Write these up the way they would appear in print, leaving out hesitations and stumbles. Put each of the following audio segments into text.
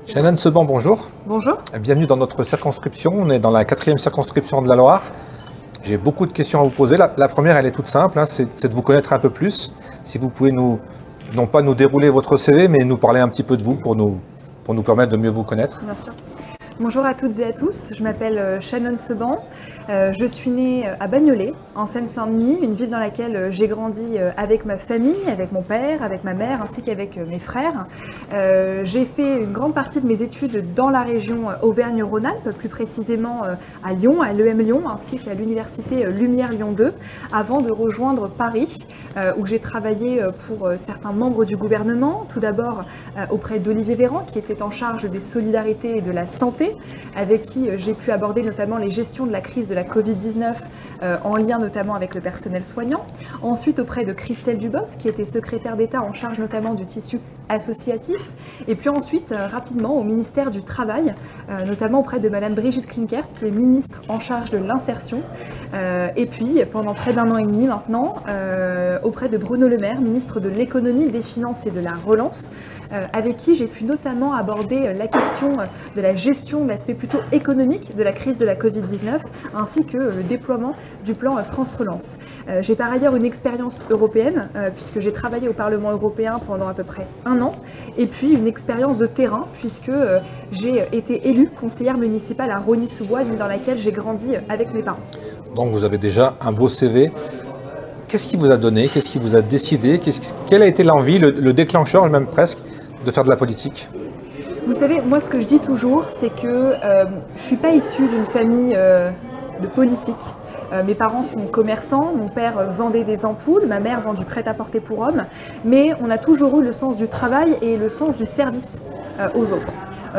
Shannon Seban, bonjour. Bonjour. Bienvenue dans notre circonscription. On est dans la 4e circonscription de la Loire. J'ai beaucoup de questions à vous poser. La première, elle est toute simple, c'est de vous connaître un peu plus. Si vous pouvez non pas nous dérouler votre CV, mais nous parler un petit peu de vous pour nous permettre de mieux vous connaître. Bien sûr. Bonjour à toutes et à tous, je m'appelle Shannon Seban, je suis née à Bagnolet, en Seine-Saint-Denis, une ville dans laquelle j'ai grandi avec ma famille, avec mon père, avec ma mère ainsi qu'avec mes frères. J'ai fait une grande partie de mes études dans la région Auvergne-Rhône-Alpes, plus précisément à Lyon, à l'EM Lyon ainsi qu'à l'université Lumière Lyon 2, avant de rejoindre Paris où j'ai travaillé pour certains membres du gouvernement, tout d'abord auprès d'Olivier Véran qui était en charge des solidarités et de la santé, avec qui j'ai pu aborder notamment les gestions de la crise de la Covid-19 en lien notamment avec le personnel soignant. Ensuite auprès de Christelle Dubos qui était secrétaire d'État en charge notamment du tissu associatif. Et puis ensuite rapidement au ministère du Travail, notamment auprès de Madame Brigitte Klinkert qui est ministre en charge de l'insertion. Et puis pendant près d'1 an et demi maintenant auprès de Bruno Le Maire, ministre de l'économie, des finances et de la relance, avec qui j'ai pu notamment aborder la question de la gestion de l'aspect plutôt économique de la crise de la Covid-19, ainsi que le déploiement du plan France Relance. J'ai par ailleurs une expérience européenne, puisque j'ai travaillé au Parlement européen pendant à peu près 1 an, et puis une expérience de terrain, puisque j'ai été élue conseillère municipale à Rosny-sous-Bois, ville dans laquelle j'ai grandi avec mes parents. Donc vous avez déjà un beau CV. Qu'est-ce qui vous a donné, qu'est-ce qui vous a décidé, quelle a été l'envie, le déclencheur même presque, de faire de la politique? Vous savez, moi ce que je dis toujours, c'est que je ne suis pas issue d'une famille de politique. Mes parents sont commerçants, mon père vendait des ampoules, ma mère vend du prêt-à-porter pour hommes, mais on a toujours eu le sens du travail et le sens du service aux autres.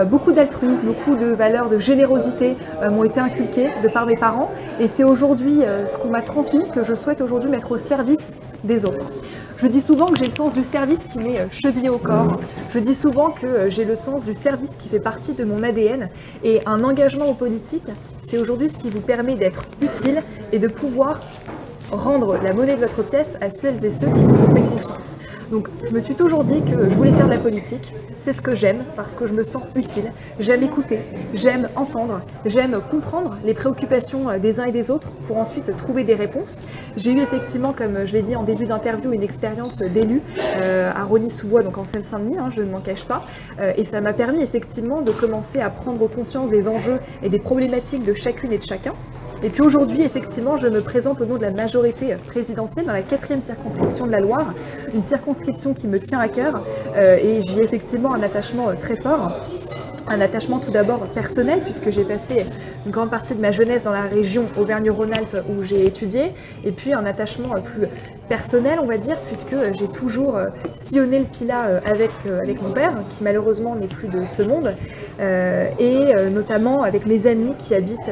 Beaucoup d'altruisme, beaucoup de valeurs de générosité m'ont été inculquées de par mes parents, et c'est aujourd'hui ce qu'on m'a transmis que je souhaite aujourd'hui mettre au service des autres. Je dis souvent que j'ai le sens du service qui m'est chevillé au corps. Je dis souvent que j'ai le sens du service qui fait partie de mon ADN. Et un engagement en politique, c'est aujourd'hui ce qui vous permet d'être utile et de pouvoir rendre la monnaie de votre pièce à celles et ceux qui vous ont fait confiance. Donc je me suis toujours dit que je voulais faire de la politique, c'est ce que j'aime parce que je me sens utile, j'aime écouter, j'aime entendre, j'aime comprendre les préoccupations des uns et des autres pour ensuite trouver des réponses. J'ai eu effectivement, comme je l'ai dit en début d'interview, une expérience d'élu à Rosny-sous-Bois, donc en Seine-Saint-Denis, je ne m'en cache pas, et ça m'a permis effectivement de commencer à prendre conscience des enjeux et des problématiques de chacune et de chacun. Et puis aujourd'hui, effectivement, je me présente au nom de la majorité présidentielle dans la 4e circonscription de la Loire, une circonscription qui me tient à cœur et j'y ai effectivement un attachement très fort. Un attachement tout d'abord personnel puisque j'ai passé une grande partie de ma jeunesse dans la région Auvergne-Rhône-Alpes où j'ai étudié, et puis un attachement plus personnel on va dire puisque j'ai toujours sillonné le Pilat avec mon père qui malheureusement n'est plus de ce monde et notamment avec mes amis qui habitent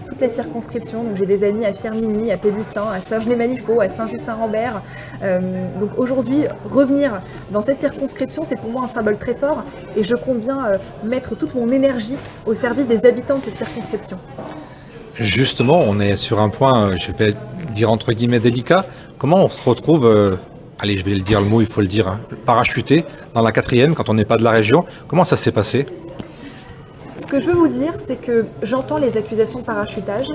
toute la circonscription. Donc j'ai des amis à Firminy, à Pébussin, à Saint-Genès-Malifaux, à Saint-Just-Saint-Rambert. Donc aujourd'hui, revenir dans cette circonscription, c'est pour moi un symbole très fort et je compte bien mettre toute mon énergie au service des habitants de cette circonscription. Justement, on est sur un point, je vais dire entre guillemets délicat. Comment on se retrouve, allez, je vais le dire le mot, il faut le dire, parachuté dans la 4e quand on n'est pas de la région? Comment ça s'est passé? Ce que je veux vous dire, c'est que j'entends les accusations de parachutage.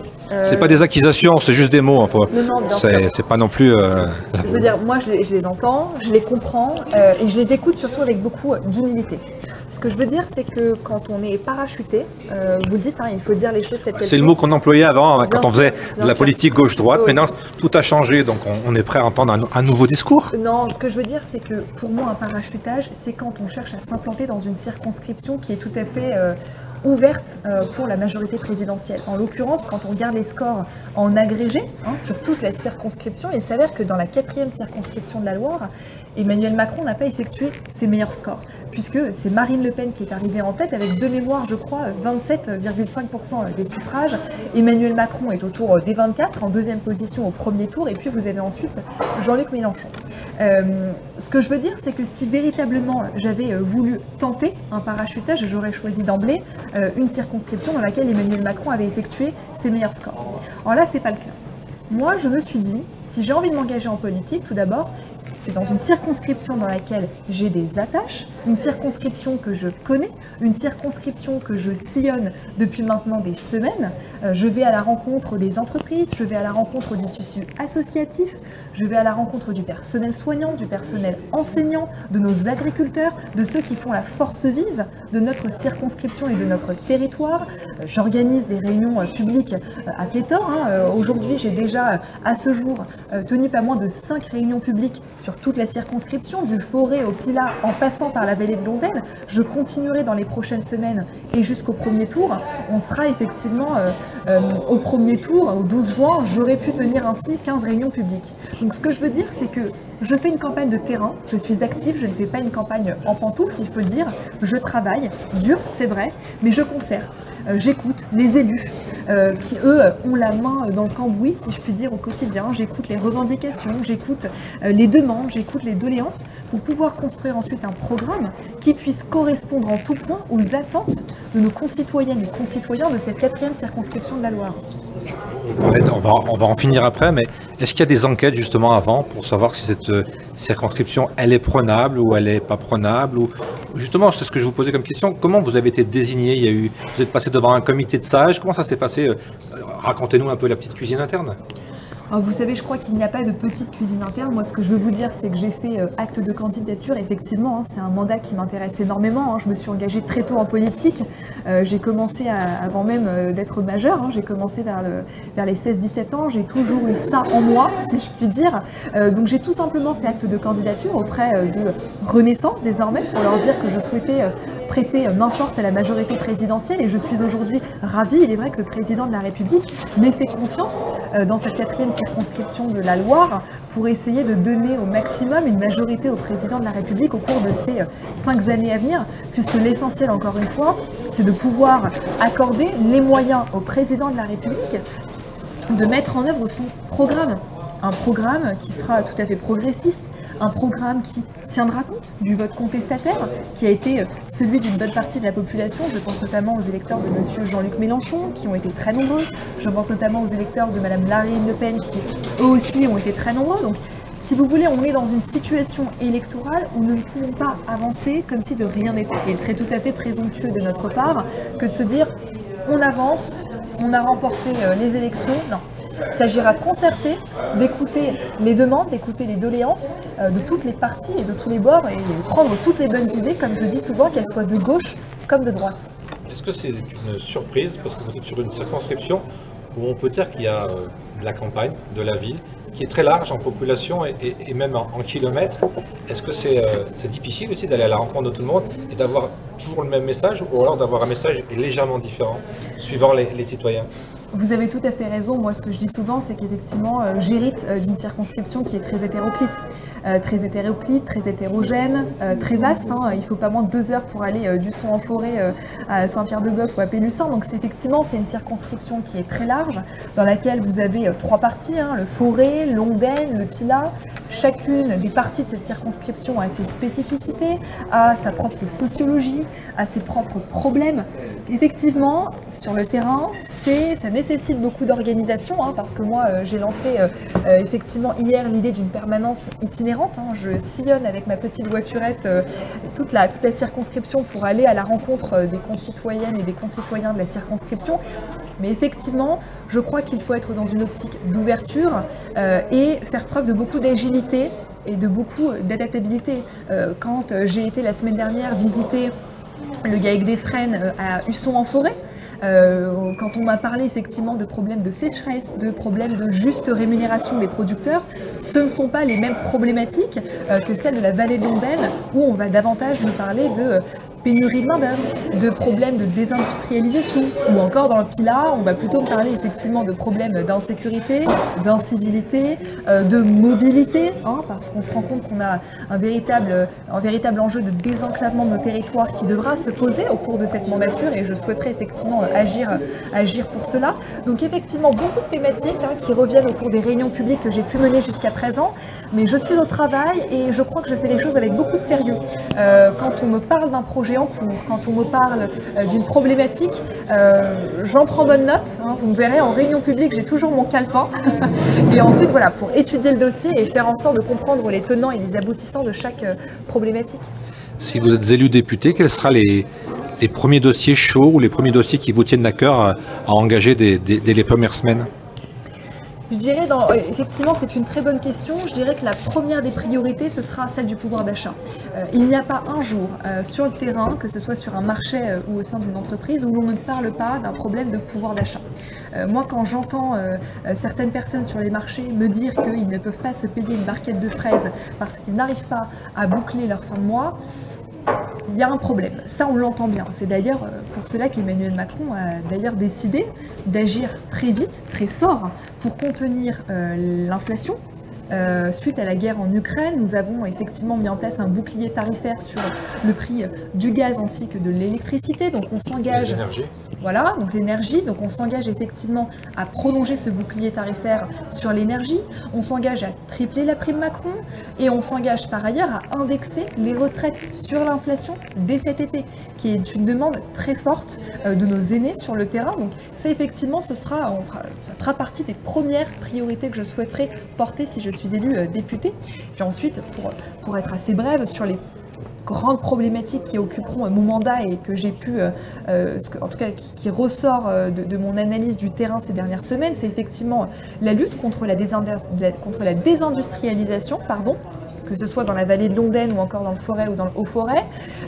C'est pas des accusations, c'est juste des mots. Hein, non, bien sûr. C'est pas non plus... Je veux dire, moi je les entends, je les comprends et je les écoute surtout avec beaucoup d'humilité. Ce que je veux dire, c'est que quand on est parachuté, vous dites, il faut dire les choses telles qu'elles sont. C'est le mot qu'on employait avant, quand on faisait de la politique gauche-droite. Oui. Maintenant, tout a changé, donc on est prêt à entendre un nouveau discours. Non, ce que je veux dire, c'est que pour moi, un parachutage, c'est quand on cherche à s'implanter dans une circonscription qui est tout à fait ouverte pour la majorité présidentielle. En l'occurrence, quand on regarde les scores en agrégé sur toute la circonscription, il s'avère que dans la 4e circonscription de la Loire, Emmanuel Macron n'a pas effectué ses meilleurs scores, puisque c'est Marine Le Pen qui est arrivée en tête avec de mémoire, je crois, 27,5% des suffrages. Emmanuel Macron est autour des 24, en 2e position au premier tour, et puis vous avez ensuite Jean-Luc Mélenchon. Ce que je veux dire, c'est que si véritablement j'avais voulu tenter un parachutage, j'aurais choisi d'emblée une circonscription dans laquelle Emmanuel Macron avait effectué ses meilleurs scores. Alors là, c'est pas le cas. Moi, je me suis dit, si j'ai envie de m'engager en politique, tout d'abord, c'est dans une circonscription dans laquelle j'ai des attaches, une circonscription que je connais, une circonscription que je sillonne depuis maintenant des semaines. Je vais à la rencontre des entreprises, je vais à la rencontre du tissu associatif, je vais à la rencontre du personnel soignant, du personnel enseignant, de nos agriculteurs, de ceux qui font la force vive de notre circonscription et de notre territoire. J'organise des réunions publiques à pléthore. Aujourd'hui, j'ai déjà à ce jour tenu pas moins de 5 réunions publiques sur toute la circonscription, du Forez au Pilat en passant par la vallée de l'Ondaine. Je continuerai dans les prochaines semaines et jusqu'au premier tour. On sera effectivement au premier tour, au 12 juin, j'aurais pu tenir ainsi 15 réunions publiques. Donc ce que je veux dire, c'est que je fais une campagne de terrain, je suis active, je ne fais pas une campagne en pantoufles, il faut le dire. Je travaille, dur, c'est vrai, mais je concerte. J'écoute les élus qui, eux, ont la main dans le cambouis, si je puis dire, au quotidien. J'écoute les revendications, j'écoute les demandes, j'écoute les doléances pour pouvoir construire ensuite un programme qui puisse correspondre en tout point aux attentes de nos concitoyennes et concitoyens de cette 4e circonscription de la Loire. On va en finir après, mais est-ce qu'il y a des enquêtes justement avant pour savoir si cette circonscription, elle est prenable ou elle n'est pas prenable ou justement, c'est ce que je vous posais comme question. Comment vous avez été désigné? Vous êtes passé devant un comité de sages. Comment ça s'est passé? Racontez-nous un peu la petite cuisine interne. Alors vous savez, je crois qu'il n'y a pas de petite cuisine interne. Moi, ce que je veux vous dire, c'est que j'ai fait acte de candidature. Effectivement, c'est un mandat qui m'intéresse énormément. Je me suis engagée très tôt en politique. J'ai commencé avant même d'être majeure. J'ai commencé vers les 16-17 ans. J'ai toujours eu ça en moi, si je puis dire. Donc j'ai tout simplement fait acte de candidature auprès de Renaissance, désormais, pour leur dire que je souhaitais prêter main forte à la majorité présidentielle. Et je suis aujourd'hui ravie. Il est vrai que le président de la République m'ait fait confiance dans cette 4e circonscription de la Loire pour essayer de donner au maximum une majorité au président de la République au cours de ces 5 années à venir, puisque l'essentiel, encore une fois, c'est de pouvoir accorder les moyens au président de la République de mettre en œuvre son programme. Un programme qui sera tout à fait progressiste, un programme qui tiendra compte du vote contestataire, qui a été celui d'une bonne partie de la population. Je pense notamment aux électeurs de M. Jean-Luc Mélenchon, qui ont été très nombreux. Je pense notamment aux électeurs de Mme Marine Le Pen, qui eux aussi ont été très nombreux. Donc, si vous voulez, on est dans une situation électorale où nous ne pouvons pas avancer comme si de rien n'était. Et il serait tout à fait présomptueux de notre part que de se dire on avance, on a remporté les élections. Non. Il s'agira de concerter, d'écouter les demandes, d'écouter les doléances de toutes les parties et de tous les bords et de prendre toutes les bonnes idées, comme je le dis souvent, qu'elles soient de gauche comme de droite. Est-ce que c'est une surprise, parce que vous êtes sur une circonscription où on peut dire qu'il y a de la campagne, de la ville, qui est très large en population et même en kilomètres. Est-ce que c'est difficile aussi d'aller à la rencontre de tout le monde et d'avoir toujours le même message ou alors d'avoir un message légèrement différent suivant les citoyens? Vous avez tout à fait raison. Moi, ce que je dis souvent, c'est qu'effectivement, j'hérite d'une circonscription qui est très hétéroclite. Très hétérogène, très vaste. Il faut pas moins de 2 heures pour aller du Son-en-Forêt à Saint-Pierre-de-Bœuf ou à Pélussin. Donc effectivement, c'est une circonscription qui est très large, dans laquelle vous avez 3 parties, le Forez, l'Ondaine, le Pilat. Chacune des parties de cette circonscription a ses spécificités, a sa propre sociologie, a ses propres problèmes. Effectivement, sur le terrain, ça nécessite beaucoup d'organisation, parce que moi, j'ai lancé effectivement hier l'idée d'une permanence itinérante. Je sillonne avec ma petite voiturette toute la circonscription pour aller à la rencontre des concitoyennes et des concitoyens de la circonscription. Mais effectivement, je crois qu'il faut être dans une optique d'ouverture et faire preuve de beaucoup d'agilité et de beaucoup d'adaptabilité. Quand j'ai été la semaine dernière visiter le GAEC des Frênes à Husson-en-Forêt, quand on m'a parlé effectivement de problèmes de sécheresse, de problèmes de juste rémunération des producteurs, ce ne sont pas les mêmes problématiques que celles de la vallée de l'Ondaine, où on va davantage me parler de pénurie de main-d'œuvre, de problèmes de désindustrialisation, ou encore dans le Pilat, on va plutôt me parler effectivement de problèmes d'insécurité, d'incivilité, de mobilité, parce qu'on se rend compte qu'on a un véritable enjeu de désenclavement de nos territoires qui devra se poser au cours de cette mandature, et je souhaiterais effectivement agir pour cela. Donc effectivement, beaucoup de thématiques qui reviennent au cours des réunions publiques que j'ai pu mener jusqu'à présent, mais je suis au travail et je crois que je fais les choses avec beaucoup de sérieux. Quand on me parle d'un projet en cours, quand on me parle d'une problématique, j'en prends bonne note. Vous me verrez, en réunion publique, j'ai toujours mon calepin. Et ensuite, voilà, pour étudier le dossier et faire en sorte de comprendre les tenants et les aboutissants de chaque problématique. si vous êtes élu député, quels seront les premiers dossiers chauds ou les premiers dossiers qui vous tiennent à cœur à engager dès les premières semaines? Je dirais, effectivement, c'est une très bonne question. Je dirais que la première des priorités, ce sera celle du pouvoir d'achat. Il n'y a pas un jour sur le terrain, que ce soit sur un marché ou au sein d'une entreprise, où l'on ne parle pas d'un problème de pouvoir d'achat. Moi, quand j'entends certaines personnes sur les marchés me dire qu'ils ne peuvent pas se payer une barquette de fraises parce qu'ils n'arrivent pas à boucler leur fin de mois, il y a un problème. Ça, on l'entend bien. C'est d'ailleurs pour cela qu'Emmanuel Macron a d'ailleurs décidé d'agir très vite, très fort, pour contenir l'inflation. Suite à la guerre en Ukraine, nous avons effectivement mis en place un bouclier tarifaire sur le prix du gaz ainsi que de l'électricité. Donc on s'engage. Voilà, donc l'énergie, donc on s'engage effectivement à prolonger ce bouclier tarifaire sur l'énergie, on s'engage à tripler la prime Macron et on s'engage par ailleurs à indexer les retraites sur l'inflation dès cet été, qui est une demande très forte de nos aînés sur le terrain. Donc ça effectivement, ça fera partie des premières priorités que je souhaiterais porter si je suis élue députée. Puis ensuite, pour être assez brève, sur les grandes problématiques qui occuperont mon mandat et que j'ai pu, en tout cas qui ressort de mon analyse du terrain ces dernières semaines, c'est effectivement la lutte contre la désindustrialisation, que ce soit dans la vallée de l'Ondaine ou encore dans le Forêt ou dans le Haut-Forêt,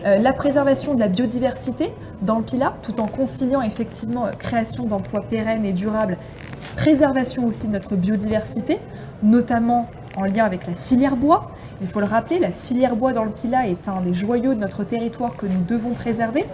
la préservation de la biodiversité dans le Pilat, tout en conciliant effectivement création d'emplois pérennes et durables, préservation aussi de notre biodiversité, notamment en lien avec la filière bois. Il faut le rappeler, la filière bois dans le Pilat est un des joyaux de notre territoire que nous devons préserver.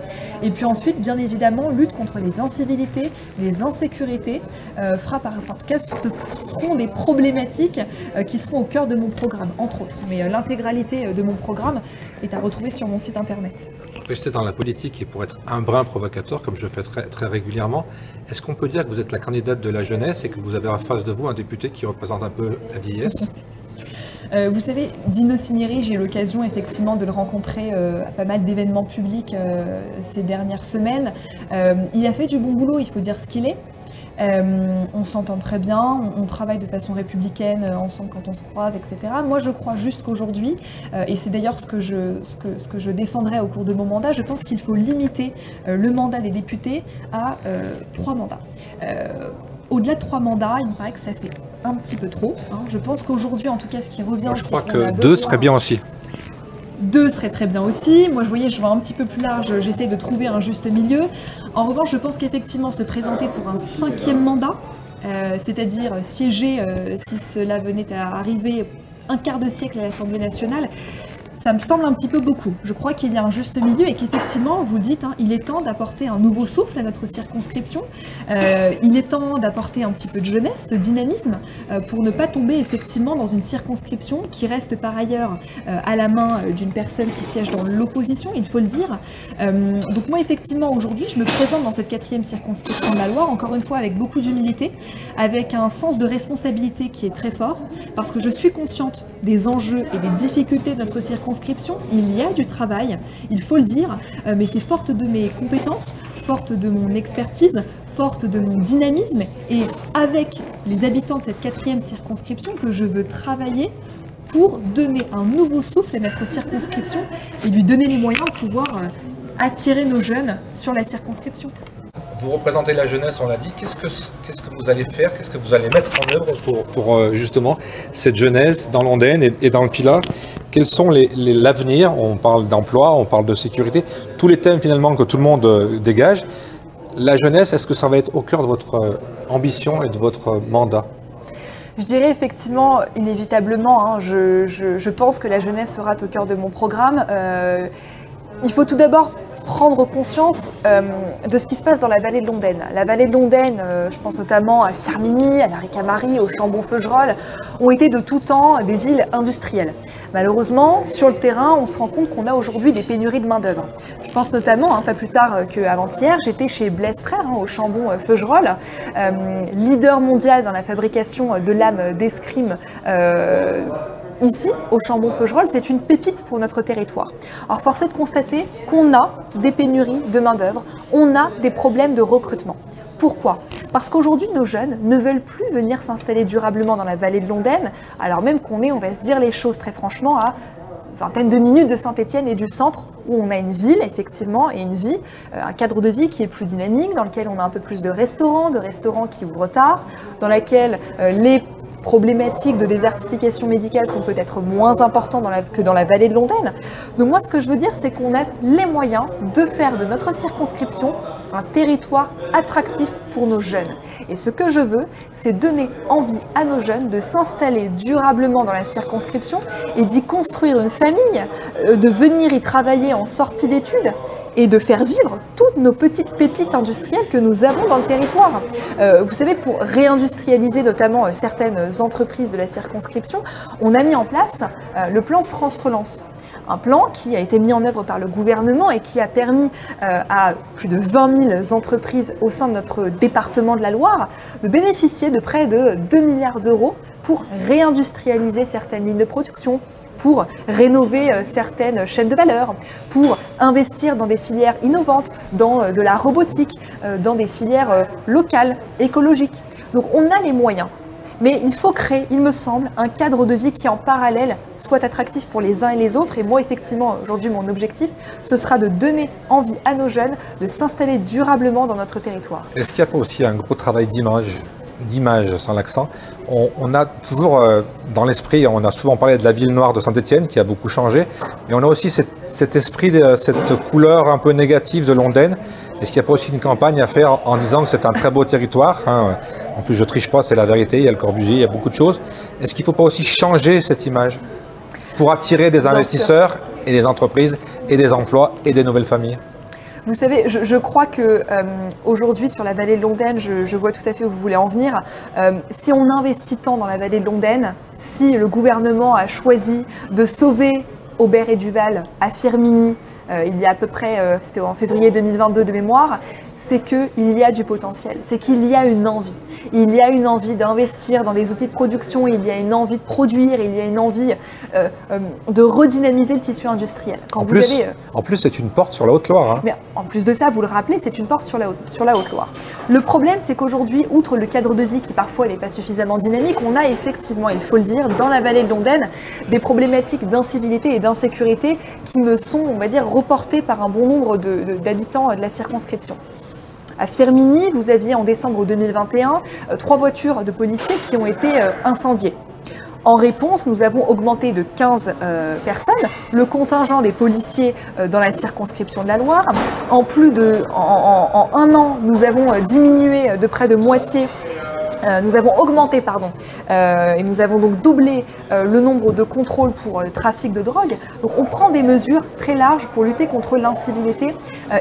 Et puis ensuite, bien évidemment, lutte contre les incivilités, les insécurités, en tout cas, ce seront des problématiques qui seront au cœur de mon programme, entre autres. Mais l'intégralité de mon programme est à retrouver sur mon site internet. Rester dans la politique et pour être un brin provocateur, comme je fais très régulièrement, est-ce qu'on peut dire que vous êtes la candidate de la jeunesse et que vous avez en face de vous un député qui représente un peu la vieillesse? Vous savez, Dino Cinieri, j'ai eu l'occasion effectivement de le rencontrer à pas mal d'événements publics ces dernières semaines. Il a fait du bon boulot, il faut dire ce qu'il est. On s'entend très bien, on travaille de façon républicaine ensemble quand on se croise, etc. Moi, je crois juste qu'aujourd'hui, et c'est d'ailleurs ce que je défendrai au cours de mon mandat, je pense qu'il faut limiter le mandat des députés à 3 mandats. Au-delà de 3 mandats, il me paraît que ça fait un petit peu trop. Je pense qu'aujourd'hui, en tout cas, ce qui revient... Moi, je crois que 2 serait bien aussi. 2 serait très bien aussi. Moi, je vois un petit peu plus large, j'essaie de trouver un juste milieu. En revanche, je pense qu'effectivement, se présenter pour un 5e mandat, c'est-à-dire siéger, si cela venait à arriver, un quart de siècle à l'Assemblée nationale, ça me semble un petit peu beaucoup. Je crois qu'il y a un juste milieu et qu'effectivement, vous dites, il est temps d'apporter un nouveau souffle à notre circonscription. Il est temps d'apporter un petit peu de jeunesse, de dynamisme, pour ne pas tomber effectivement dans une circonscription qui reste par ailleurs à la main d'une personne qui siège dans l'opposition, il faut le dire. Donc moi, effectivement, aujourd'hui, je me présente dans cette 4e circonscription de la Loire, encore une fois avec beaucoup d'humilité, avec un sens de responsabilité qui est très fort, parce que je suis consciente des enjeux et des difficultés de notre circonscription. Il y a du travail, il faut le dire, mais c'est forte de mes compétences, forte de mon expertise, forte de mon dynamisme et avec les habitants de cette 4e circonscription que je veux travailler pour donner un nouveau souffle à notre circonscription et lui donner les moyens de pouvoir attirer nos jeunes sur la circonscription. Vous représentez la jeunesse, on l'a dit. Qu'est-ce que vous allez faire? Qu'est-ce que vous allez mettre en œuvre pour justement cette jeunesse dans l'Ondaine et dans le Pilat? Quels sont l'avenir? On parle d'emploi, on parle de sécurité, tous les thèmes finalement que tout le monde dégage. La jeunesse, est-ce que ça va être au cœur de votre ambition et de votre mandat? Je dirais effectivement, inévitablement, je pense que la jeunesse sera au cœur de mon programme. Il faut tout d'abord prendre conscience de ce qui se passe dans la vallée de l'Ondaine. La vallée de l'Ondaine, je pense notamment à Firminy, à la Ricamarie, au Chambon-Feugerolles, ont été de tout temps des villes industrielles. Malheureusement, sur le terrain, on se rend compte qu'on a aujourd'hui des pénuries de main-d'œuvre. Je pense notamment, pas plus tard qu'avant-hier, j'étais chez Blaise Frères, au Chambon-Feugerolles, leader mondial dans la fabrication de lames d'escrime. Ici, au Chambon-Feugerolles, c'est une pépite pour notre territoire. Alors, force est de constater qu'on a des pénuries de main-d'œuvre, on a des problèmes de recrutement. Pourquoi ? Parce qu'aujourd'hui, nos jeunes ne veulent plus venir s'installer durablement dans la vallée de l'Ondaine, alors même qu'on est, on va se dire les choses très franchement, à vingtaine de minutes de Saint-Étienne et du centre, où on a une ville, effectivement, et une vie, un cadre de vie qui est plus dynamique, dans lequel on a un peu plus de restaurants qui ouvrent tard, dans laquelle les problématiques de désertification médicale sont peut-être moins importantes que dans la vallée de Londaine. Donc moi, ce que je veux dire, c'est qu'on a les moyens de faire de notre circonscription un territoire attractif pour nos jeunes. Et ce que je veux, c'est donner envie à nos jeunes de s'installer durablement dans la circonscription et d'y construire une famille, de venir y travailler en sortie d'études et de faire vivre toutes nos petites pépites industrielles que nous avons dans le territoire. Vous savez, pour réindustrialiser notamment certaines entreprises de la circonscription, on a mis en place le plan France Relance. Un plan qui a été mis en œuvre par le gouvernement et qui a permis à plus de 20 000 entreprises au sein de notre département de la Loire de bénéficier de près de 2 milliards d'euros pour réindustrialiser certaines lignes de production, pour rénover certaines chaînes de valeur, pour investir dans des filières innovantes, dans de la robotique, dans des filières locales, écologiques. Donc on a les moyens. Mais il faut créer, il me semble, un cadre de vie qui en parallèle soit attractif pour les uns et les autres. Et moi, effectivement, aujourd'hui, mon objectif, ce sera de donner envie à nos jeunes de s'installer durablement dans notre territoire. Est-ce qu'il n'y a pas aussi un gros travail d'image sans l'accent? On a toujours dans l'esprit, on a souvent parlé de la ville noire de Saint-Étienne qui a beaucoup changé, mais on a aussi cet esprit, cette couleur un peu négative de Londaine. Est-ce qu'il n'y a pas aussi une campagne à faire en disant que c'est un très beau territoire, hein? En plus, je triche pas, c'est la vérité, il y a le Corbusier, il y a beaucoup de choses. Est-ce qu'il ne faut pas aussi changer cette image pour attirer des investisseurs et des entreprises et des emplois et des nouvelles familles? Vous savez, je crois que aujourd'hui sur la vallée de Londaine, je vois tout à fait où vous voulez en venir. Si on investit tant dans la vallée de Londaine, si le gouvernement a choisi de sauver Aubert et Duval à Firminy, il y a à peu près, c'était en février 2022 de mémoire, c'est qu'il y a du potentiel, c'est qu'il y a une envie. Il y a une envie d'investir dans des outils de production, il y a une envie de produire, il y a une envie de redynamiser le tissu industriel. En plus, c'est une porte sur la Haute-Loire. Hein. Mais en plus de ça, vous le rappelez, c'est une porte sur la Haute-Loire. Le problème, c'est qu'aujourd'hui, outre le cadre de vie qui parfois n'est pas suffisamment dynamique, on a effectivement, il faut le dire, dans la vallée de Londaine, des problématiques d'incivilité et d'insécurité qui me sont, on va dire, reportées par un bon nombre d'habitants de la circonscription. À Firminy, vous aviez en décembre 2021 3 voitures de policiers qui ont été incendiées. En réponse, nous avons augmenté de 15 personnes le contingent des policiers dans la circonscription de la Loire. En un an, nous avons diminué de près de moitié. Nous avons augmenté, et nous avons donc doublé le nombre de contrôles pour trafic de drogue. Donc on prend des mesures très larges pour lutter contre l'incivilité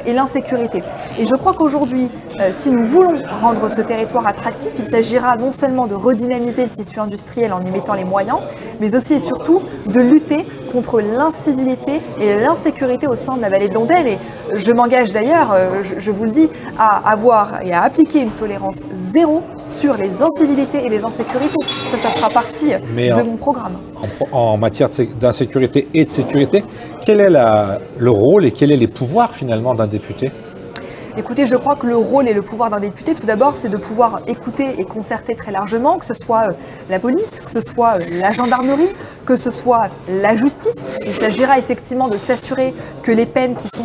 et l'insécurité. Et je crois qu'aujourd'hui, si nous voulons rendre ce territoire attractif, il s'agira non seulement de redynamiser le tissu industriel en y mettant les moyens, mais aussi et surtout de lutter contre l'incivilité et l'insécurité au sein de la vallée de Londaine. Et je m'engage d'ailleurs, je vous le dis, à avoir et à appliquer une tolérance zéro sur les incivilités et les insécurités. Ça fera partie de mon programme. En matière d'insécurité et de sécurité, quel est le rôle et quels sont les pouvoirs finalement d'un député ? Écoutez, je crois que le rôle et le pouvoir d'un député, tout d'abord, c'est de pouvoir écouter et concerter très largement, que ce soit la police, que ce soit la gendarmerie, que ce soit la justice. Il s'agira effectivement de s'assurer que les peines qui sont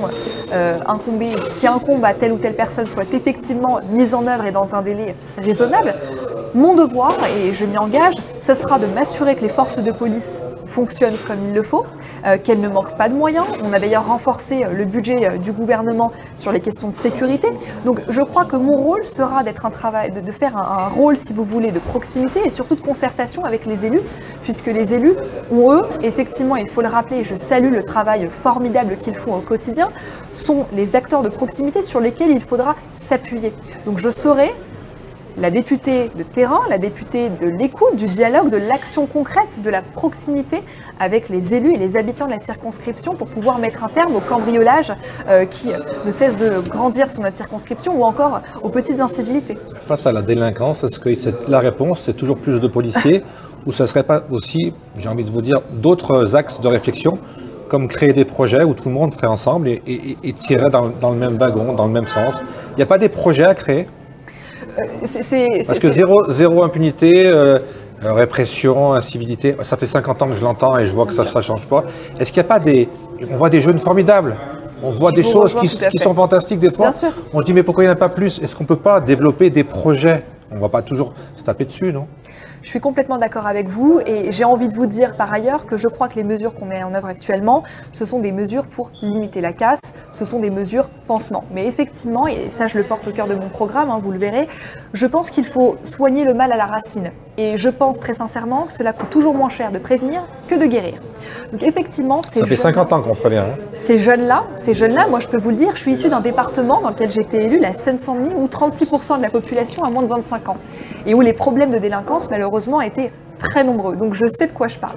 qui incombent à telle ou telle personne soient effectivement mises en œuvre et dans un délai raisonnable. Mon devoir, et je m'y engage, ce sera de m'assurer que les forces de police fonctionnent comme il le faut, qu'elles ne manquent pas de moyens. On a d'ailleurs renforcé le budget du gouvernement sur les questions de sécurité. Donc je crois que mon rôle sera d'être de faire un rôle, si vous voulez, de proximité et surtout de concertation avec les élus, puisque les élus ont, eux, effectivement, il faut le rappeler, je salue le travail formidable qu'ils font au quotidien, sont les acteurs de proximité sur lesquels il faudra s'appuyer. Donc je serai la députée de terrain, la députée de l'écoute, du dialogue, de l'action concrète, de la proximité avec les élus et les habitants de la circonscription pour pouvoir mettre un terme au cambriolage qui ne cesse de grandir sur notre circonscription ou encore aux petites incivilités. Face à la délinquance, est-ce que la réponse, c'est toujours plus de policiers ou ce ne serait pas aussi, j'ai envie de vous dire, d'autres axes de réflexion comme créer des projets où tout le monde serait ensemble et tirerait dans le même wagon, dans le même sens? Il n'y a pas des projets à créer? Parce que zéro impunité, répression, incivilité. Ça fait 50 ans que je l'entends et je vois que ça ne change pas. Est-ce qu'il n'y a pas des... On voit des jeunes formidables. On voit des choses qui sont fantastiques des fois. Bien sûr. On se dit mais pourquoi il n'y en a pas plus? Est-ce qu'on ne peut pas développer des projets? On ne va pas toujours se taper dessus, non? Je suis complètement d'accord avec vous et j'ai envie de vous dire par ailleurs que je crois que les mesures qu'on met en œuvre actuellement, ce sont des mesures pour limiter la casse, ce sont des mesures pansement. Mais effectivement, et ça je le porte au cœur de mon programme, vous le verrez, je pense qu'il faut soigner le mal à la racine. Et je pense très sincèrement que cela coûte toujours moins cher de prévenir que de guérir. Donc effectivement, ça fait 50 ans qu'on prévient. Ces jeunes-là, moi je peux vous le dire, je suis issue d'un département dans lequel j'ai été élue, la Seine-Saint-Denis, où 36% de la population a moins de 25 ans. Et où les problèmes de délinquance, malheureusement, étaient très nombreux. Donc je sais de quoi je parle.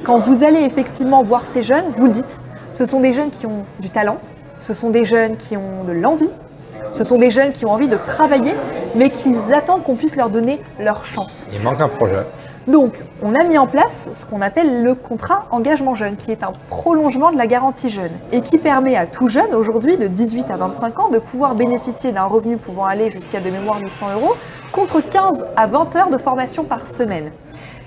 Quand vous allez effectivement voir ces jeunes, vous le dites, ce sont des jeunes qui ont du talent, ce sont des jeunes qui ont de l'envie, ce sont des jeunes qui ont envie de travailler, mais qui attendent qu'on puisse leur donner leur chance. Il manque un projet. Donc, on a mis en place ce qu'on appelle le contrat engagement jeune, qui est un prolongement de la garantie jeune et qui permet à tout jeune, aujourd'hui de 18 à 25 ans, de pouvoir bénéficier d'un revenu pouvant aller jusqu'à de mémoire 800 € contre 15 à 20 heures de formation par semaine.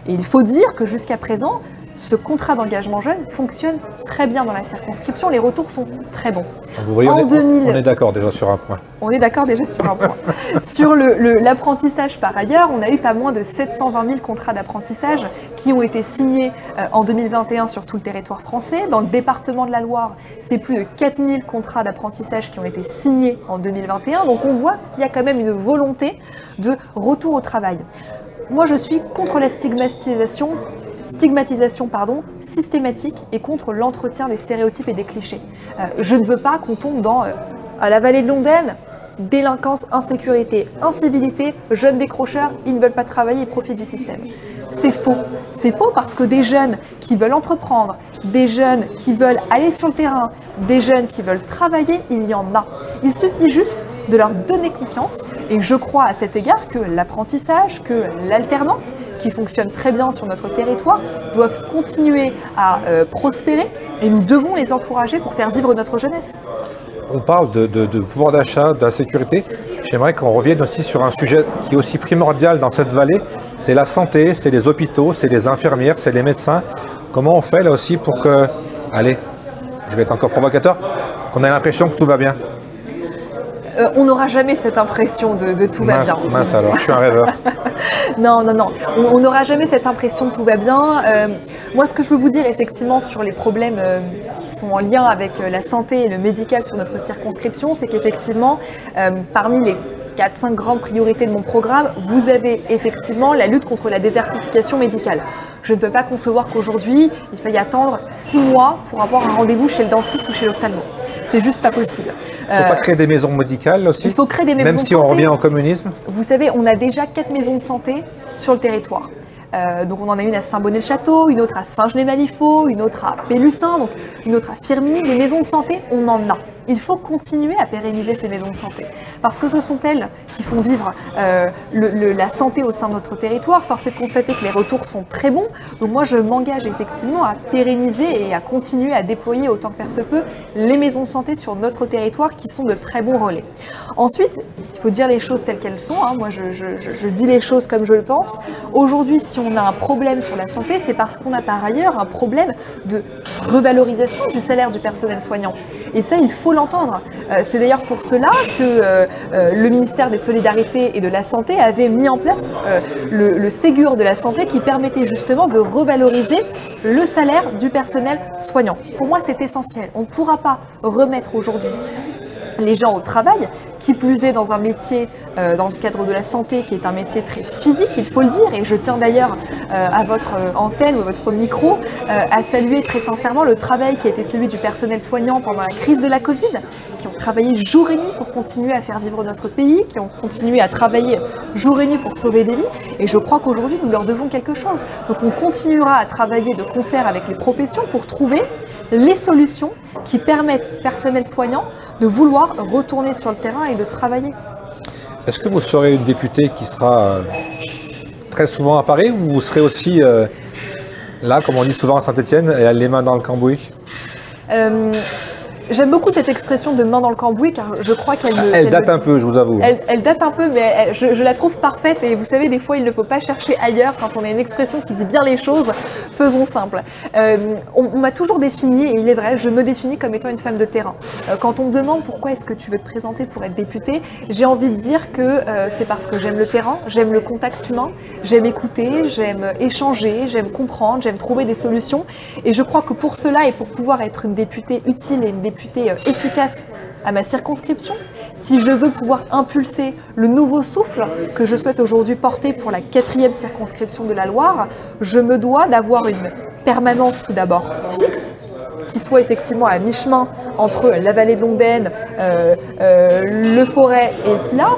Et il faut dire que jusqu'à présent, ce contrat d'engagement jeune fonctionne très bien dans la circonscription, les retours sont très bons. Vous voyez, on est d'accord déjà sur un point. On est d'accord déjà sur un point. Sur l'apprentissage par ailleurs, on a eu pas moins de 720 000 contrats d'apprentissage qui ont été signés en 2021 sur tout le territoire français. Dans le département de la Loire, c'est plus de 4 000 contrats d'apprentissage qui ont été signés en 2021. Donc on voit qu'il y a quand même une volonté de retour au travail. Moi, je suis contre la stigmatisation systématique et contre l'entretien des stéréotypes et des clichés. Je ne veux pas qu'on tombe dans à la vallée de l'Ondaine, délinquance, insécurité, incivilité, jeunes décrocheurs, ils ne veulent pas travailler, ils profitent du système. C'est faux. C'est faux parce que des jeunes qui veulent entreprendre, des jeunes qui veulent aller sur le terrain, des jeunes qui veulent travailler, il y en a. Il suffit juste de leur donner confiance et je crois à cet égard que l'apprentissage, que l'alternance, qui fonctionne très bien sur notre territoire, doivent continuer à prospérer et nous devons les encourager pour faire vivre notre jeunesse. On parle de pouvoir d'achat, de la sécurité. J'aimerais qu'on revienne aussi sur un sujet qui est aussi primordial dans cette vallée, c'est la santé, c'est les hôpitaux, c'est les infirmières, c'est les médecins. Comment on fait là aussi pour que, allez, je vais être encore provocateur, qu'on ait l'impression que tout va bien? On n'aura jamais cette impression de tout va bien. Mince alors, je suis un rêveur. Non. On n'aura jamais cette impression que tout va bien. Moi, ce que je veux vous dire effectivement sur les problèmes qui sont en lien avec la santé et le médical sur notre circonscription, c'est qu'effectivement, parmi les 4-5 grandes priorités de mon programme, vous avez effectivement la lutte contre la désertification médicale. Je ne peux pas concevoir qu'aujourd'hui, il faille attendre 6 mois pour avoir un rendez-vous chez le dentiste ou chez l'ophtalmo. C'est juste pas possible. Il ne faut pas créer des maisons médicales aussi? Il faut créer des maisons de santé. Même si on revient au communisme? Vous savez, on a déjà 4 maisons de santé sur le territoire. Donc on en a une à Saint-Bonnet-le-Château, une autre à Saint-Genès-Malifaux, une autre à Pélussin, donc une autre à Firminy. Des maisons de santé, on en a. Il faut continuer à pérenniser ces maisons de santé parce que ce sont elles qui font vivre la santé au sein de notre territoire. Force est de constater que les retours sont très bons. Donc moi, je m'engage effectivement à pérenniser et à continuer à déployer autant que faire se peut les maisons de santé sur notre territoire qui sont de très bons relais. Ensuite, il faut dire les choses telles qu'elles sont. Moi, je dis les choses comme je le pense. Aujourd'hui, si on a un problème sur la santé, c'est parce qu'on a par ailleurs un problème de revalorisation du salaire du personnel soignant. Et ça, il faut l'entendre. C'est d'ailleurs pour cela que le ministère des Solidarités et de la Santé avait mis en place le Ségur de la Santé qui permettait justement de revaloriser le salaire du personnel soignant. Pour moi, c'est essentiel. On ne pourra pas remettre aujourd'hui les gens au travail, qui plus est dans un métier, dans le cadre de la santé, qui est un métier très physique, il faut le dire, et je tiens d'ailleurs à votre antenne ou à votre micro à saluer très sincèrement le travail qui a été celui du personnel soignant pendant la crise de la Covid, qui ont travaillé jour et nuit pour continuer à faire vivre notre pays, qui ont continué à travailler jour et nuit pour sauver des vies, et je crois qu'aujourd'hui nous leur devons quelque chose. Donc on continuera à travailler de concert avec les professions pour trouver les solutions qui permettent au personnel soignant de vouloir retourner sur le terrain et de travailler. Est-ce que vous serez une députée qui sera très souvent à Paris ou vous serez aussi là, comme on dit souvent à Saint-Étienne, les mains dans le cambouis? J'aime beaucoup cette expression de main dans le cambouis car je crois qu'elle Elle date un peu, je vous avoue. Elle date un peu, mais je la trouve parfaite. Et vous savez, des fois, il ne faut pas chercher ailleurs. Quand on a une expression qui dit bien les choses, faisons simple. On m'a toujours définie, et il est vrai, je me définis comme étant une femme de terrain. Quand on me demande pourquoi est-ce que tu veux te présenter pour être députée, j'ai envie de dire que c'est parce que j'aime le terrain, j'aime le contact humain, j'aime écouter, j'aime échanger, j'aime comprendre, j'aime trouver des solutions. Et je crois que pour cela et pour pouvoir être une députée utile et une députée efficace à ma circonscription, si je veux pouvoir impulser le nouveau souffle que je souhaite aujourd'hui porter pour la 4e circonscription de la Loire, je me dois d'avoir une permanence tout d'abord fixe, qui soit effectivement à mi-chemin entre la vallée de l'Ondaine, le Forêt et le Pilat,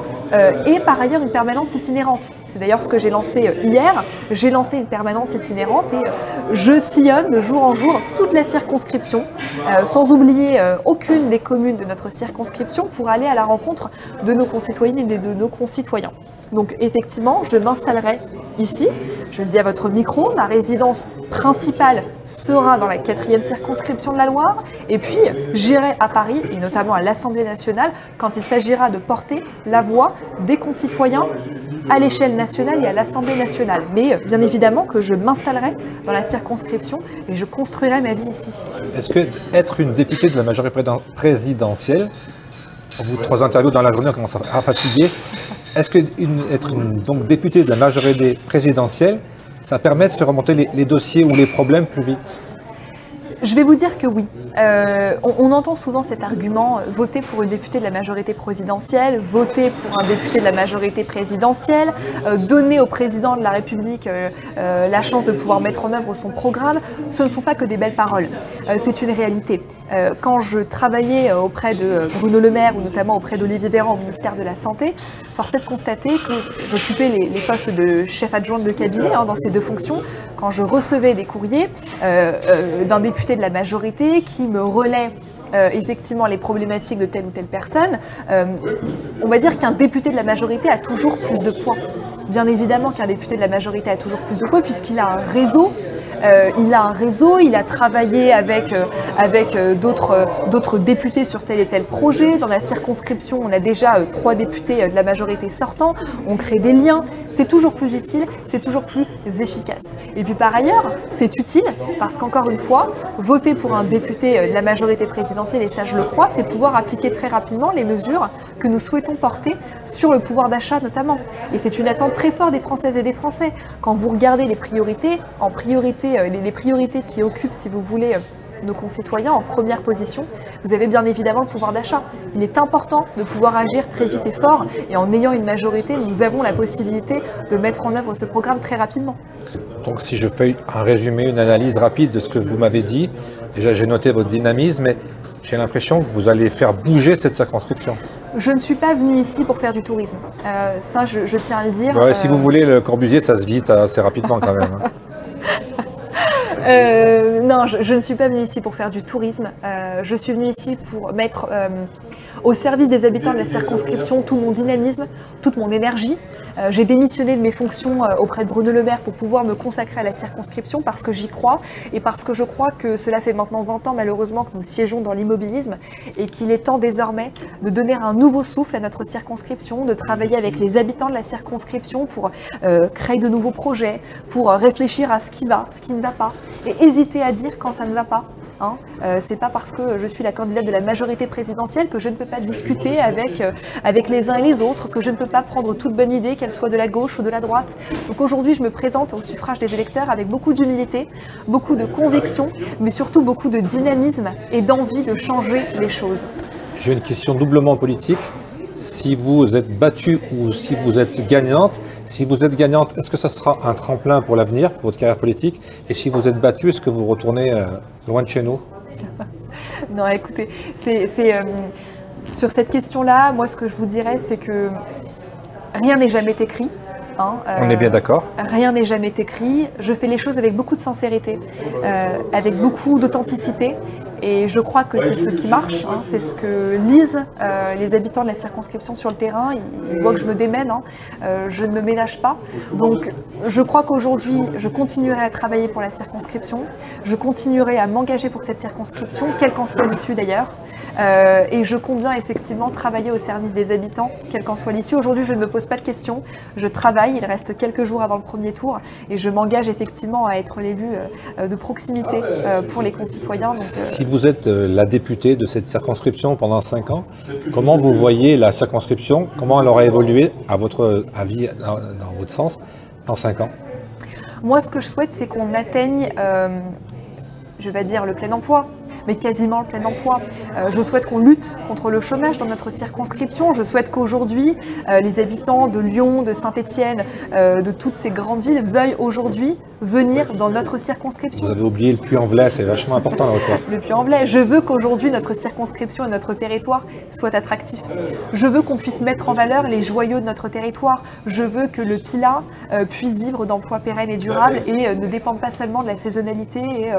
et par ailleurs une permanence itinérante. C'est d'ailleurs ce que j'ai lancé hier. J'ai lancé une permanence itinérante et je sillonne de jour en jour toute la circonscription, sans oublier aucune des communes de notre circonscription pour aller à la rencontre de nos concitoyennes et de nos concitoyens. Donc effectivement, je m'installerai ici, je le dis à votre micro, ma résidence principale sera dans la 4e circonscription de la Loire, et puis j'irai à Paris, et notamment à l'Assemblée nationale, quand il s'agira de porter la voix des concitoyens à l'échelle nationale et à l'Assemblée nationale. Mais bien évidemment que je m'installerai dans la circonscription et je construirai ma vie ici. Est-ce que être une députée de la majorité présidentielle, au bout de 3 interviews dans la journée, on commence à fatiguer, est-ce que être donc députée de la majorité présidentielle, ça permet de faire remonter les dossiers ou les problèmes plus vite? Je vais vous dire que oui. On entend souvent cet argument, voter pour une députée de la majorité présidentielle, voter pour un député de la majorité présidentielle, donner au président de la République la chance de pouvoir mettre en œuvre son programme. Ce ne sont pas que des belles paroles, c'est une réalité. Quand je travaillais auprès de Bruno Le Maire ou notamment auprès d'Olivier Véran au ministère de la Santé, force est de constater que j'occupais les postes de chef adjoint de cabinet dans ces 2 fonctions. Quand je recevais des courriers d'un député de la majorité qui me relaie effectivement les problématiques de telle ou telle personne, on va dire qu'un député de la majorité a toujours plus de poids. Bien évidemment qu'un député de la majorité a toujours plus de poids puisqu'il a un réseau. Il a travaillé avec d'autres députés sur tel et tel projet. Dans la circonscription, on a déjà 3 députés de la majorité sortants. On crée des liens. C'est toujours plus utile, c'est toujours plus efficace. Et puis par ailleurs, c'est utile parce qu'encore une fois, voter pour un député de la majorité présidentielle, et ça je le crois, c'est pouvoir appliquer très rapidement les mesures que nous souhaitons porter sur le pouvoir d'achat notamment. Et c'est une attente très forte des Françaises et des Français. Quand vous regardez les priorités, les priorités qui occupent, si vous voulez, nos concitoyens en première position, vous avez bien évidemment le pouvoir d'achat. Il est important de pouvoir agir très vite et fort, et en ayant une majorité, nous avons la possibilité de mettre en œuvre ce programme très rapidement. Donc si je fais un résumé, une analyse rapide de ce que vous m'avez dit, déjà j'ai noté votre dynamisme, mais j'ai l'impression que vous allez faire bouger cette circonscription. Je ne suis pas venue ici pour faire du tourisme. Ça, je tiens à le dire. Ouais, si vous voulez, le Corbusier, ça se vide assez rapidement quand même. Non, je ne suis pas venue ici pour faire du tourisme. Je suis venue ici pour mettre au service des habitants de la circonscription tout mon dynamisme, toute mon énergie. J'ai démissionné de mes fonctions auprès de Bruno Le Maire pour pouvoir me consacrer à la circonscription parce que j'y crois et parce que je crois que cela fait maintenant 20 ans malheureusement que nous siégeons dans l'immobilisme et qu'il est temps désormais de donner un nouveau souffle à notre circonscription, de travailler avec les habitants de la circonscription pour créer de nouveaux projets, pour réfléchir à ce qui va, ce qui ne va pas et hésiter à dire quand ça ne va pas. C'est pas parce que je suis la candidate de la majorité présidentielle que je ne peux pas discuter avec les uns et les autres, que je ne peux pas prendre toute bonne idée, qu'elle soit de la gauche ou de la droite. Donc aujourd'hui, je me présente au suffrage des électeurs avec beaucoup d'humilité, beaucoup de conviction, mais surtout beaucoup de dynamisme et d'envie de changer les choses. J'ai une question doublement politique. Si vous êtes battue ou si vous êtes gagnante, est-ce que ça sera un tremplin pour l'avenir, pour votre carrière politique? Et si vous êtes battue, est-ce que vous retournez loin de chez nous? Non, écoutez, sur cette question-là, moi ce que je vous dirais, c'est que rien n'est jamais écrit. On est bien d'accord. Rien n'est jamais écrit. Je fais les choses avec beaucoup de sincérité, avec beaucoup d'authenticité. Et je crois que c'est ce qui marche, hein, c'est ce que lisent les habitants de la circonscription sur le terrain. Ils voient que je me démène, hein, je ne me ménage pas. Donc je crois qu'aujourd'hui, je continuerai à travailler pour la circonscription, je continuerai à m'engager pour cette circonscription, quelle qu'en soit l'issue d'ailleurs. Et je compte bien effectivement travailler au service des habitants, quelle qu'en soit l'issue. Aujourd'hui, je ne me pose pas de questions, je travaille, il reste quelques jours avant le premier tour et je m'engage effectivement à être l'élu de proximité pour les concitoyens. Donc, si vous êtes la députée de cette circonscription pendant 5 ans, comment vous voyez la circonscription, comment elle aura évolué à votre avis, dans votre sens, dans 5 ans? Moi, ce que je souhaite, c'est qu'on atteigne, je vais pas dire le plein emploi, mais quasiment le plein emploi. Je souhaite qu'on lutte contre le chômage dans notre circonscription. Je souhaite qu'aujourd'hui, les habitants de Lyon, de Saint-Étienne, de toutes ces grandes villes veuillent aujourd'hui venir dans notre circonscription. Vous avez oublié le Puy-en-Velay, c'est vachement important dans votre voix. Le Puy-en-Velay. Je veux qu'aujourd'hui notre circonscription et notre territoire soient attractifs. Je veux qu'on puisse mettre en valeur les joyaux de notre territoire. Je veux que le Pilat puisse vivre d'emplois pérennes et durables et ne dépende pas seulement de la saisonnalité et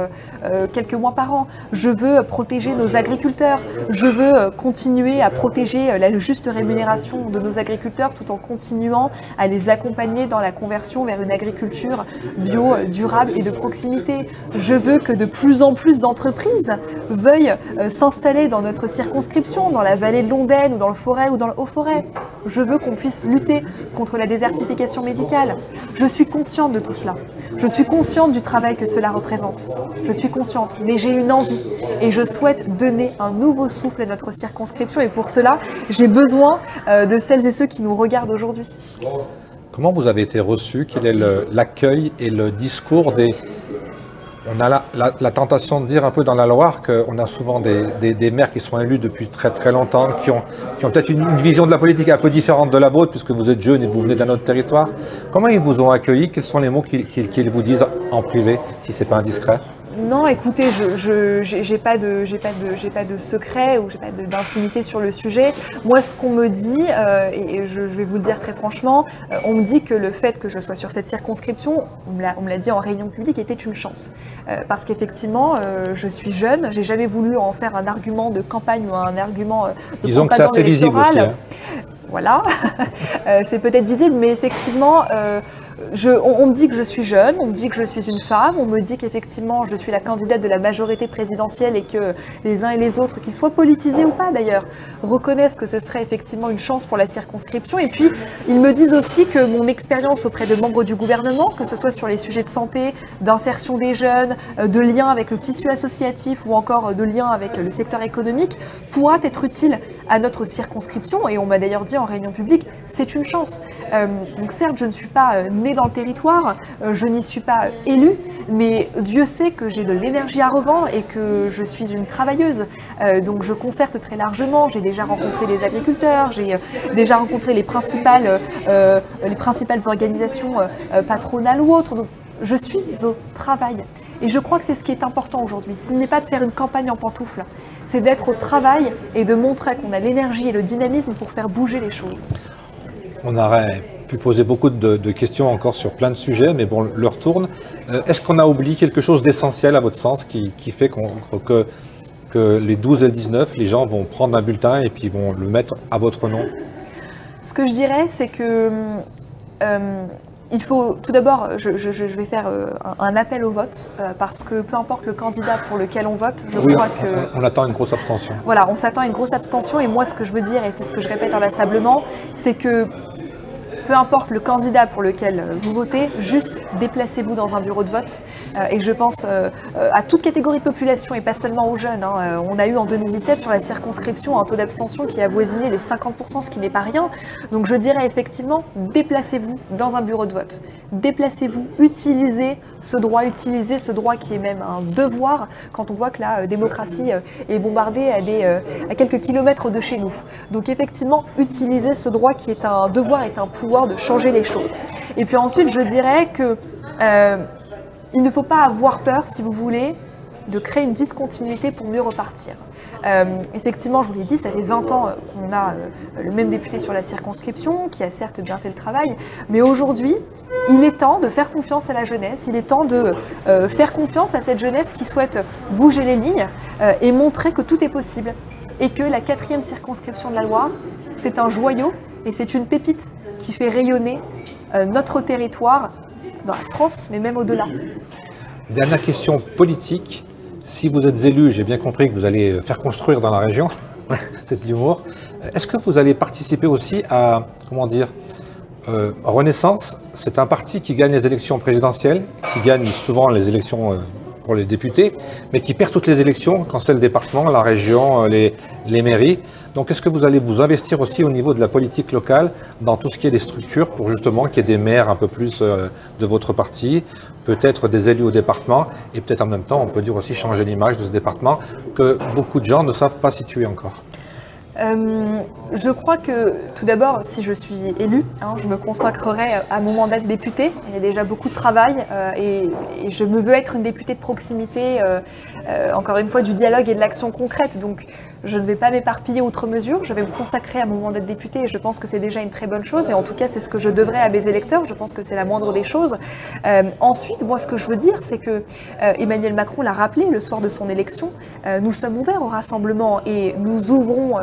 quelques mois par an. Je veux protéger nos agriculteurs. Je veux continuer à protéger la juste rémunération de nos agriculteurs tout en continuant à les accompagner dans la conversion vers une agriculture bio, durable et de proximité. Je veux que de plus en plus d'entreprises veuillent s'installer dans notre circonscription, dans la vallée de l'Ondaine ou dans le Forez ou dans le Haut-Forêt. Je veux qu'on puisse lutter contre la désertification médicale. Je suis consciente de tout cela. Je suis consciente du travail que cela représente. Je suis consciente, mais j'ai une envie et je souhaite donner un nouveau souffle à notre circonscription et pour cela, j'ai besoin de celles et ceux qui nous regardent aujourd'hui. Comment vous avez été reçu? Quel est l'accueil et le discours des... On a la tentation de dire un peu dans la Loire qu'on a souvent des maires qui sont élus depuis très très longtemps, qui ont peut-être une vision de la politique un peu différente de la vôtre, puisque vous êtes jeune et vous venez d'un autre territoire. Comment ils vous ont accueilli? Quels sont les mots qu'ils vous disent en privé, si ce n'est pas indiscret? Non, écoutez, j'ai pas de secret ou j'ai pas d'intimité sur le sujet. Moi, ce qu'on me dit, et je vais vous le dire très franchement, on me dit que le fait que je sois sur cette circonscription, on me l'a dit en réunion publique, était une chance. Parce qu'effectivement, je suis jeune, j'ai jamais voulu en faire un argument de campagne ou un argument de Disons que c'est assez visible aussi. Hein. Voilà, c'est peut-être visible, mais effectivement... on me dit que je suis jeune, on me dit que je suis une femme, on me dit qu'effectivement je suis la candidate de la majorité présidentielle et que les uns et les autres, qu'ils soient politisés ou pas d'ailleurs, reconnaissent que ce serait effectivement une chance pour la circonscription. Et puis ils me disent aussi que mon expérience auprès de membres du gouvernement, que ce soit sur les sujets de santé, d'insertion des jeunes, de lien avec le tissu associatif ou encore de lien avec le secteur économique, pourra être utile à notre circonscription. Et on m'a d'ailleurs dit en réunion publique, c'est une chance. Donc certes, je ne suis pas née dans le territoire, je n'y suis pas élue, mais Dieu sait que j'ai de l'énergie à revendre et que je suis une travailleuse. Donc je concerte très largement, j'ai déjà rencontré des agriculteurs, j'ai déjà rencontré les principales organisations patronales ou autres. Donc je suis au travail. Et je crois que c'est ce qui est important aujourd'hui. Ce n'est pas de faire une campagne en pantoufles, c'est d'être au travail et de montrer qu'on a l'énergie et le dynamisme pour faire bouger les choses. On aurait pu poser beaucoup de questions encore sur plein de sujets, mais bon, l'heure tourne. Est-ce qu'on a oublié quelque chose d'essentiel à votre sens qui fait que les 12 et le 19, les gens vont prendre un bulletin et puis vont le mettre à votre nom? Ce que je dirais, c'est que il faut, tout d'abord, je vais faire un appel au vote, parce que peu importe le candidat pour lequel on vote, je crois que... On attend une grosse abstention. Voilà, on s'attend à une grosse abstention et moi ce que je veux dire, et c'est ce que je répète inlassablement, c'est que peu importe le candidat pour lequel vous votez, juste déplacez-vous dans un bureau de vote. Et je pense à toute catégorie de population et pas seulement aux jeunes. Hein. On a eu en 2017 sur la circonscription un taux d'abstention qui a avoisiné les 50%, ce qui n'est pas rien. Donc je dirais effectivement, déplacez-vous dans un bureau de vote. Déplacez-vous, utilisez ce droit qui est même un devoir quand on voit que la démocratie est bombardée à quelques kilomètres de chez nous. Donc effectivement, utilisez ce droit qui est un devoir, est un pouvoir de changer les choses. Et puis ensuite, je dirais que il ne faut pas avoir peur, si vous voulez, de créer une discontinuité pour mieux repartir. Effectivement, je vous l'ai dit, ça fait 20 ans qu'on a le même député sur la circonscription, qui a certes bien fait le travail, mais aujourd'hui, il est temps de faire confiance à la jeunesse, il est temps de faire confiance à cette jeunesse qui souhaite bouger les lignes et montrer que tout est possible. Et que la 4e circonscription de la Loire, c'est un joyau et c'est une pépite qui fait rayonner notre territoire dans la France, mais même au-delà. Dernière question politique. Si vous êtes élu, j'ai bien compris que vous allez faire construire dans la région, c'est de l'humour. Est-ce que vous allez participer aussi à, comment dire, Renaissance, c'est un parti qui gagne les élections présidentielles, qui gagne souvent les élections pour les députés, mais qui perd toutes les élections quand c'est le département, la région, les mairies. Donc est-ce que vous allez vous investir aussi au niveau de la politique locale dans tout ce qui est des structures pour justement qu'il y ait des maires un peu plus de votre parti, peut-être des élus au département et peut-être en même temps on peut dire aussi changer l'image de ce département que beaucoup de gens ne savent pas situer encore? Je crois que tout d'abord, si je suis élue, je me consacrerai à mon mandat de députée. Il y a déjà beaucoup de travail et je me veux être une députée de proximité, encore une fois, du dialogue et de l'action concrète. Donc, je ne vais pas m'éparpiller outre mesure. Je vais me consacrer à mon mandat de députée et je pense que c'est déjà une très bonne chose. Et en tout cas, c'est ce que je devrais à mes électeurs. Je pense que c'est la moindre des choses. Ensuite, moi, ce que je veux dire, c'est que Emmanuel Macron l'a rappelé le soir de son élection. Nous sommes ouverts au rassemblement et nous ouvrons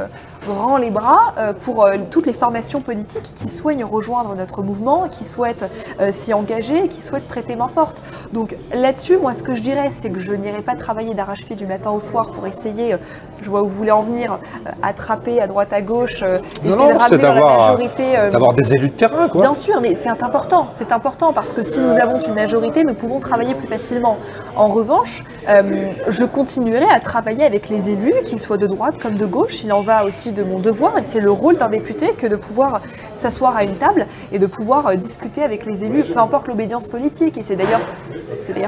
grand les bras pour toutes les formations politiques qui souhaitent rejoindre notre mouvement, qui souhaitent s'y engager, qui souhaitent prêter main forte. Donc là-dessus, moi ce que je dirais, c'est que je n'irai pas travailler d'arrache-pied du matin au soir pour essayer, je vois où vous voulez en venir, attraper à droite à gauche, essayer de ramener dans la majorité. D'avoir des élus de terrain, quoi. Bien sûr, mais c'est important parce que si nous avons une majorité, nous pouvons travailler plus facilement. En revanche, je continuerai à travailler avec les élus, qu'ils soient de droite comme de gauche. Il en va aussi de mon devoir et c'est le rôle d'un député que de pouvoir s'asseoir à une table et de pouvoir discuter avec les élus, peu importe l'obédience politique. Et c'est d'ailleurs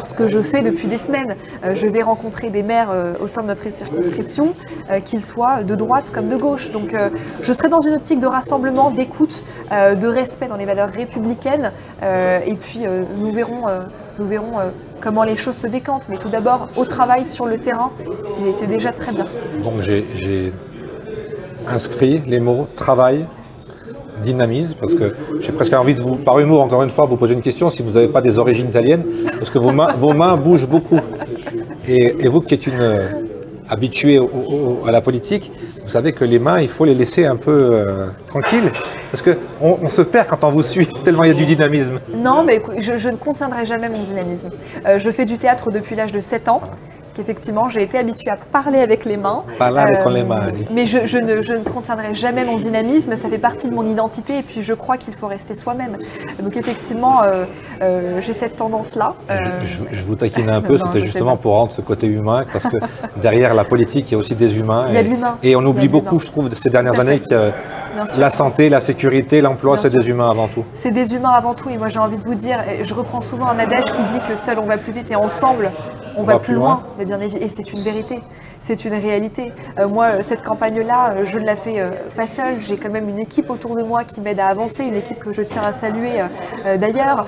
ce que je fais depuis des semaines. Je vais rencontrer des maires au sein de notre circonscription, qu'ils soient de droite comme de gauche. Donc je serai dans une optique de rassemblement, d'écoute, de respect dans les valeurs républicaines et puis nous verrons comment les choses se décantent. Mais tout d'abord, au travail sur le terrain, c'est déjà très bien. Donc j'ai inscrit les mots travail, dynamisme, parce que j'ai presque envie de vous, par humour encore une fois, vous poser une question si vous n'avez pas des origines italiennes, parce que vos mains bougent beaucoup. Et vous qui êtes une habituée à la politique, vous savez que les mains, il faut les laisser un peu tranquilles, parce qu'on se perd quand on vous suit, tellement il y a du dynamisme. Non, mais je ne contiendrai jamais mon dynamisme. Je fais du théâtre depuis l'âge de 7 ans. Effectivement, j'ai été habituée à parler avec les mains. Parler avec les mains. Mais je ne contiendrai jamais mon dynamisme, ça fait partie de mon identité et puis je crois qu'il faut rester soi-même. Donc effectivement, j'ai cette tendance-là. Je vous taquine un peu, c'était justement pour rendre ce côté humain, parce que derrière la politique, il y a aussi des humains. Il y a de l'humain. Et on oublie beaucoup, je trouve, ces dernières années, que la santé, la sécurité, l'emploi, c'est des humains avant tout. C'est des humains avant tout et moi j'ai envie de vous dire, je reprends souvent un adage qui dit que seul on va plus vite et ensemble on va plus loin. Mais bien évidemment, et c'est une vérité, c'est une réalité. Moi, cette campagne-là, je ne la fais pas seule. J'ai quand même une équipe autour de moi qui m'aide à avancer, une équipe que je tiens à saluer d'ailleurs.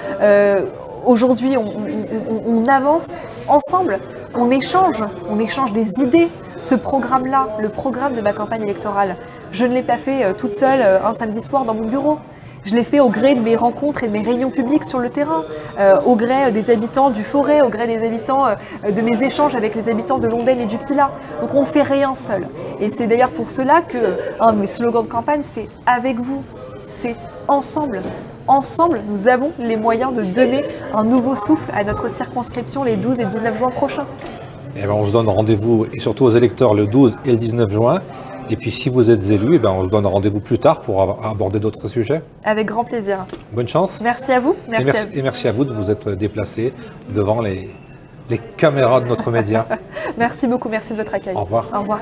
Aujourd'hui, on avance ensemble, on échange des idées. Ce programme-là, le programme de ma campagne électorale, je ne l'ai pas fait toute seule un samedi soir dans mon bureau. Je l'ai fait au gré de mes rencontres et de mes réunions publiques sur le terrain, au gré des habitants du Forêt, au gré des habitants de mes échanges avec les habitants de Londaine et du Pilat. Donc on ne fait rien seul. Et c'est d'ailleurs pour cela qu'un de mes slogans de campagne, c'est « Avec vous », c'est « Ensemble ». Ensemble, nous avons les moyens de donner un nouveau souffle à notre circonscription les 12 et 19 juin prochains. Et ben on se donne rendez-vous, et surtout aux électeurs, le 12 et le 19 juin. Et puis si vous êtes élu, on se donne rendez-vous plus tard pour aborder d'autres sujets. Avec grand plaisir. Bonne chance. Merci à vous. Et merci à vous de vous être déplacé devant les caméras de notre média. Merci beaucoup, merci de votre accueil. Au revoir. Au revoir.